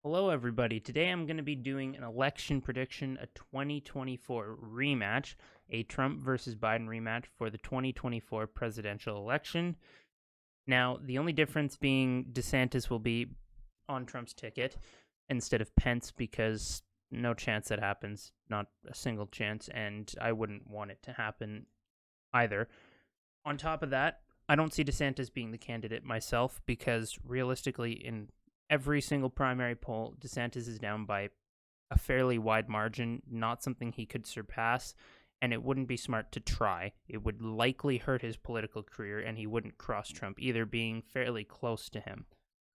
Hello, everybody. Today I'm going to be doing an election prediction, a 2024 rematch, a Trump versus Biden rematch for the 2024 presidential election. Now, the only difference being DeSantis will be on Trump's ticket instead of Pence because no chance that happens, not a single chance, and I wouldn't want it to happen either. On top of that, I don't see DeSantis being the candidate myself because realistically, in every single primary poll, DeSantis is down by a fairly wide margin, not something he could surpass, and it wouldn't be smart to try. It would likely hurt his political career, and he wouldn't cross Trump either, being fairly close to him.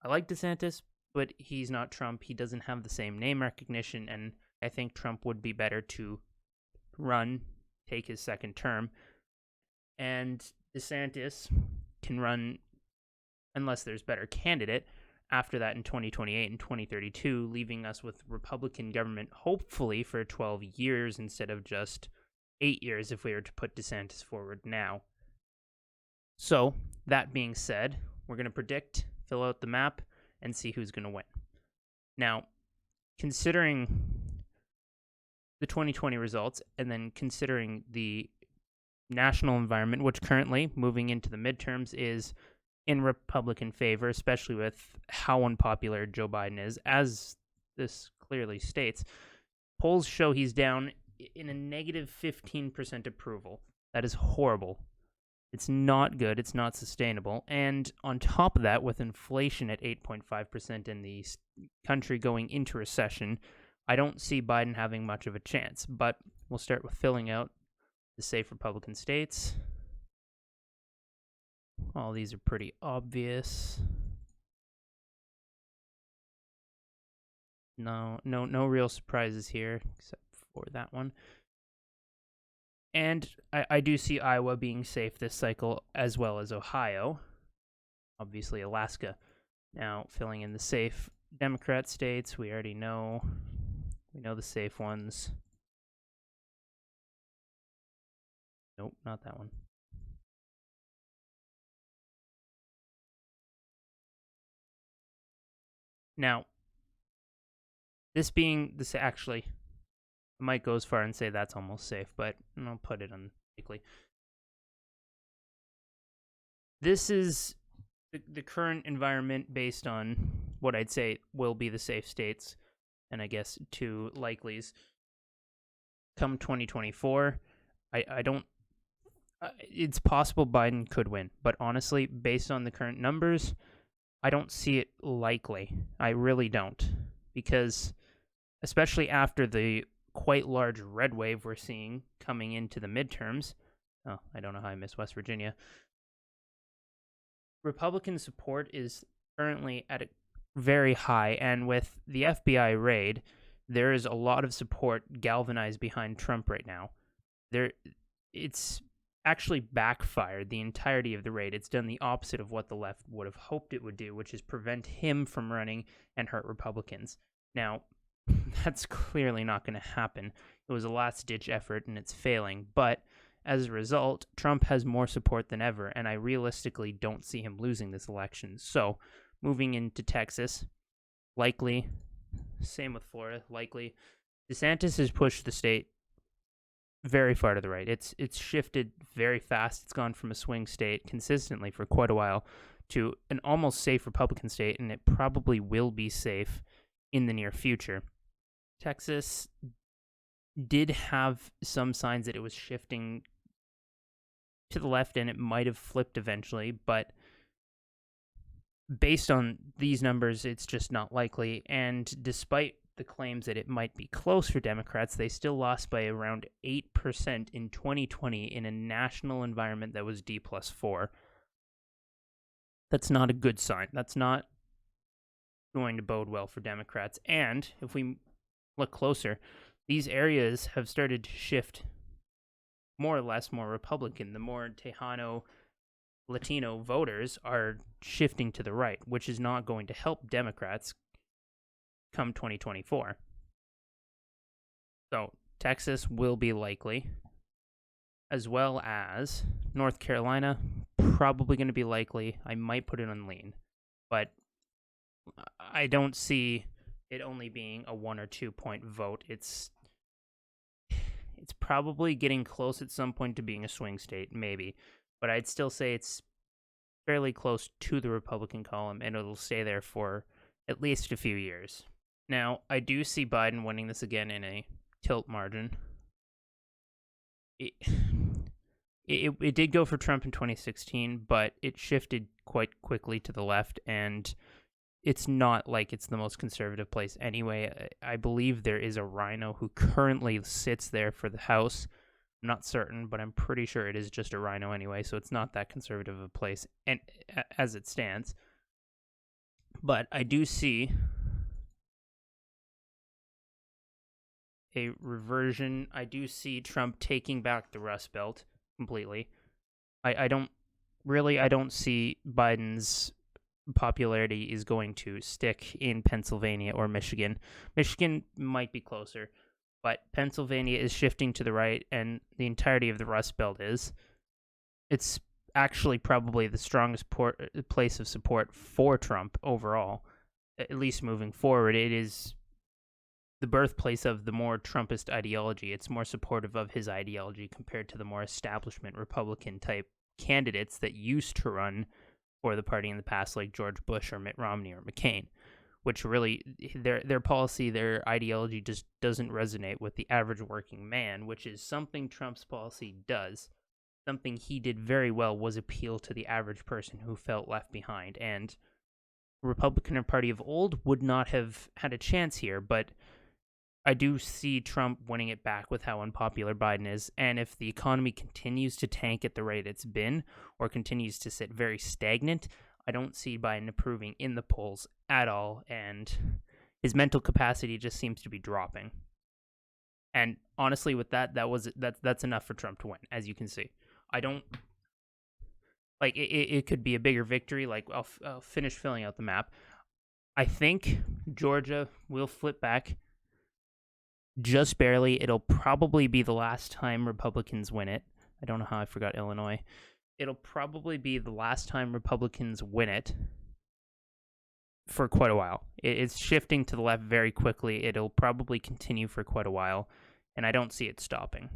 I like DeSantis, but he's not Trump. He doesn't have the same name recognition, and I think Trump would be better to run, take his second term, and DeSantis can run unless there's better candidate after that in 2028 and 2032, leaving us with Republican government hopefully for 12 years instead of just 8 years if we were to put DeSantis forward now. So, that being said, we're going to predict, fill out the map, and see who's going to win. Now, considering the 2020 results and then considering the national environment, which currently, moving into the midterms, is in Republican favor, especially with how unpopular Joe Biden is, as this clearly states. Polls show he's down in a negative 15% approval. That is horrible. It's not good. It's not sustainable. And on top of that, with inflation at 8.5% in the country going into recession, I don't see Biden having much of a chance. But we'll start with filling out the safe Republican states. All these are pretty obvious. No real surprises here, except for that one. And I do see Iowa being safe this cycle, as well as Ohio. Obviously, Alaska. Now, filling in the safe Democrat states, we already know. We know the safe ones. Nope, not that one. Now, this being this, actually, I might go as far and say that's almost safe, but I'll put it unlikely. This is the current environment based on what I'd say will be the safe states, and I guess two likelies. Come 2024, I don't. It's possible Biden could win, but honestly, based on the current numbers, I don't see it likely. I really don't. Because, especially after the quite large red wave we're seeing coming into the midterms, I don't know how I missed West Virginia, Republican support is currently at a very high, and with the FBI raid, there is a lot of support galvanized behind Trump right now. It's actually backfired the entirety of the raid. It's done the opposite of what the left would have hoped it would do, which is prevent him from running and hurt Republicans. Now, that's clearly not going to happen. It was a last-ditch effort, and it's failing. But as a result, Trump has more support than ever, and I realistically don't see him losing this election. So, moving into Texas, likely. Same with Florida, likely. DeSantis has pushed the state very far to the right. It's shifted very fast. It's gone from a swing state consistently for quite a while to an almost safe Republican state, and it probably will be safe in the near future. Texas did have some signs that it was shifting to the left, and it might have flipped eventually, but based on these numbers, it's just not likely. And despite the claims that it might be close for Democrats, they still lost by around 8% in 2020 in a national environment that was D+4. That's not a good sign. That's not going to bode well for Democrats. And if we look closer, these areas have started to shift more or less more Republican. The more Tejano Latino voters are shifting to the right, which is not going to help Democrats come 2024. So Texas will be likely, as well as North Carolina, probably going to be likely. I might put it on lean, but I don't see it only being a 1 or 2 point vote. It's probably getting close at some point to being a swing state, maybe, but I'd still say it's fairly close to the Republican column, and it'll stay there for at least a few years. Now, I do see Biden winning this again in a tilt margin. It, it did go for Trump in 2016, but it shifted quite quickly to the left, and it's not like it's the most conservative place anyway. I believe there is a rhino who currently sits there for the House. I'm not certain, but I'm pretty sure it is just a rhino anyway, so it's not that conservative of a place and as it stands. But I do see a reversion. I do see Trump taking back the Rust Belt completely. I don't see Biden's popularity is going to stick in Pennsylvania or Michigan. Michigan might be closer, but Pennsylvania is shifting to the right, and the entirety of the Rust Belt is. It's actually probably the strongest place of support for Trump overall, at least moving forward. It is the birthplace of the more Trumpist ideology. It's more supportive of his ideology compared to the more establishment Republican type candidates that used to run for the party in the past, like George Bush or Mitt Romney or McCain, which really their policy, their ideology just doesn't resonate with the average working man, which is something Trump's policy does. Something he did very well was appeal to the average person who felt left behind, and the Republican Party of old would not have had a chance here, but I do see Trump winning it back with how unpopular Biden is, and if the economy continues to tank at the rate it's been, or continues to sit very stagnant, I don't see Biden improving in the polls at all, and his mental capacity just seems to be dropping. And honestly, with that's enough for Trump to win, as you can see. I don't like it could be a bigger victory. Like I'll finish filling out the map. I think Georgia will flip back just barely. It'll probably be the last time Republicans win it. I don't know how I forgot Illinois. It'll probably be the last time Republicans win it for quite a while. It's shifting to the left very quickly. It'll probably continue for quite a while, and I don't see it stopping.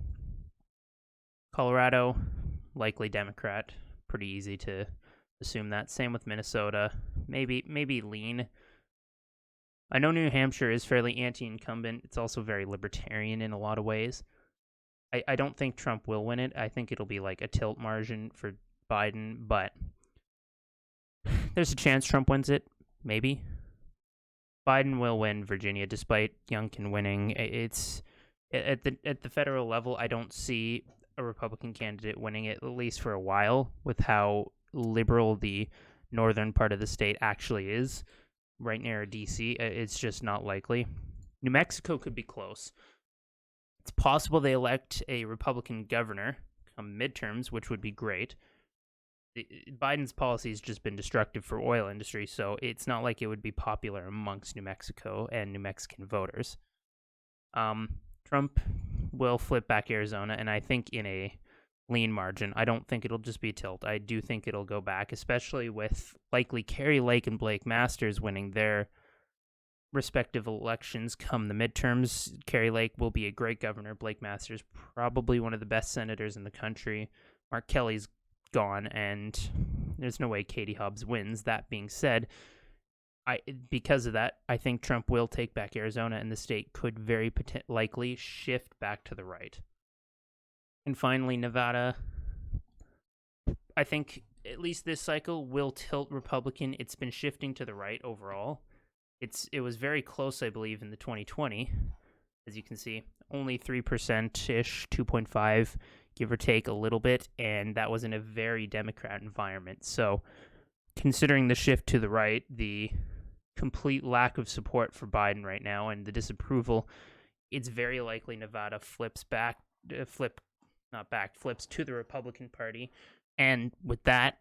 Colorado, likely Democrat. Pretty easy to assume that. Same with Minnesota. Maybe lean. I know New Hampshire is fairly anti-incumbent. It's also very libertarian in a lot of ways. I don't think Trump will win it. I think it'll be like a tilt margin for Biden, but there's a chance Trump wins it. Maybe. Biden will win Virginia despite Youngkin winning. It's at the federal level, I don't see a Republican candidate winning it, at least for a while, with how liberal the northern part of the state actually is, right near D.C. It's just not likely. New Mexico could be close. It's possible they elect a Republican governor come midterms, which would be great. Biden's policy has just been destructive for oil industry, so it's not like it would be popular amongst New Mexico and New Mexican voters. Trump will flip back Arizona, and I think in a lean margin. I don't think it'll just be a tilt. I do think it'll go back, especially with likely Kari Lake and Blake Masters winning their respective elections come the midterms. Kari Lake will be a great governor. Blake Masters, probably one of the best senators in the country. Mark Kelly's gone, and there's no way Katie Hobbs wins. That being said, because of that, I think Trump will take back Arizona, and the state could very likely shift back to the right. And finally, Nevada, I think at least this cycle will tilt Republican. It's been shifting to the right overall. It was very close, I believe, in the 2020, as you can see. Only 3%-ish, 2.5, give or take a little bit, and that was in a very Democrat environment. So considering the shift to the right, the complete lack of support for Biden right now, and the disapproval, it's very likely Nevada flips to the Republican Party. And with that,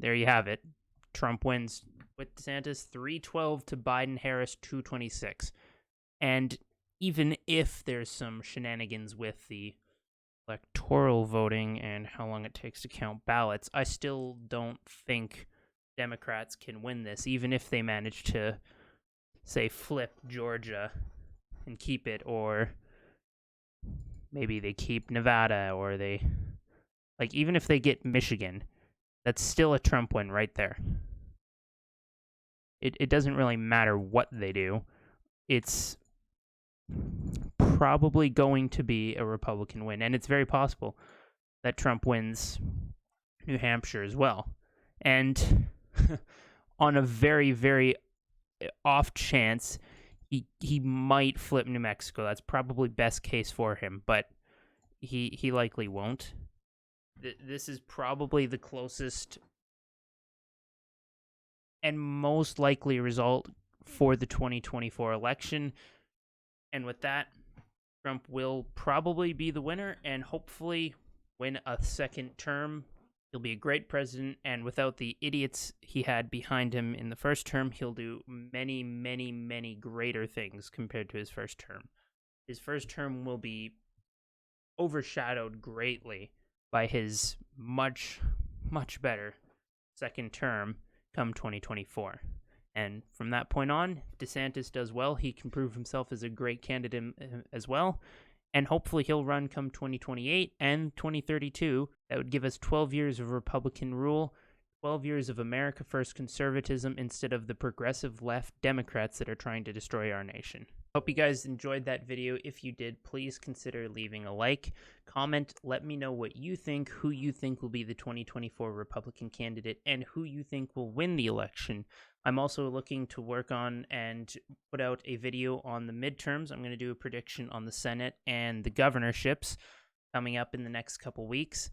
there you have it. Trump wins with DeSantis 312 to Biden-Harris 226. And even if there's some shenanigans with the electoral voting and how long it takes to count ballots, I still don't think Democrats can win this, even if they manage to say, flip Georgia and keep it, or maybe they keep Nevada, or they, like, even if they get Michigan, that's still a Trump win right there. It doesn't really matter what they do. It's probably going to be a Republican win, and it's very possible that Trump wins New Hampshire as well. And on a very, very off chance, he might flip New Mexico. That's probably best case for him, but he likely won't. This is probably the closest and most likely result for the 2024 election. And with that, Trump will probably be the winner and hopefully win a second term. He'll be a great president, and without the idiots he had behind him in the first term, he'll do many, many, many greater things compared to his first term. His first term will be overshadowed greatly by his much, much better second term come 2024. And from that point on, if DeSantis does well, he can prove himself as a great candidate as well. And hopefully he'll run come 2028 and 2032. That would give us 12 years of Republican rule, 12 years of America First conservatism instead of the progressive left Democrats that are trying to destroy our nation. Hope you guys enjoyed that video. If you did, please consider leaving a like, comment, let me know what you think, who you think will be the 2024 Republican candidate, and who you think will win the election. I'm also looking to work on and put out a video on the midterms. I'm going to do a prediction on the Senate and the governorships coming up in the next couple weeks.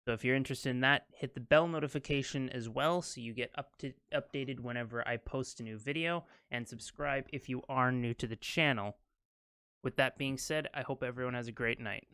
So if you're interested in that, hit the bell notification as well so you get updated whenever I post a new video, and subscribe if you are new to the channel. With that being said, I hope everyone has a great night.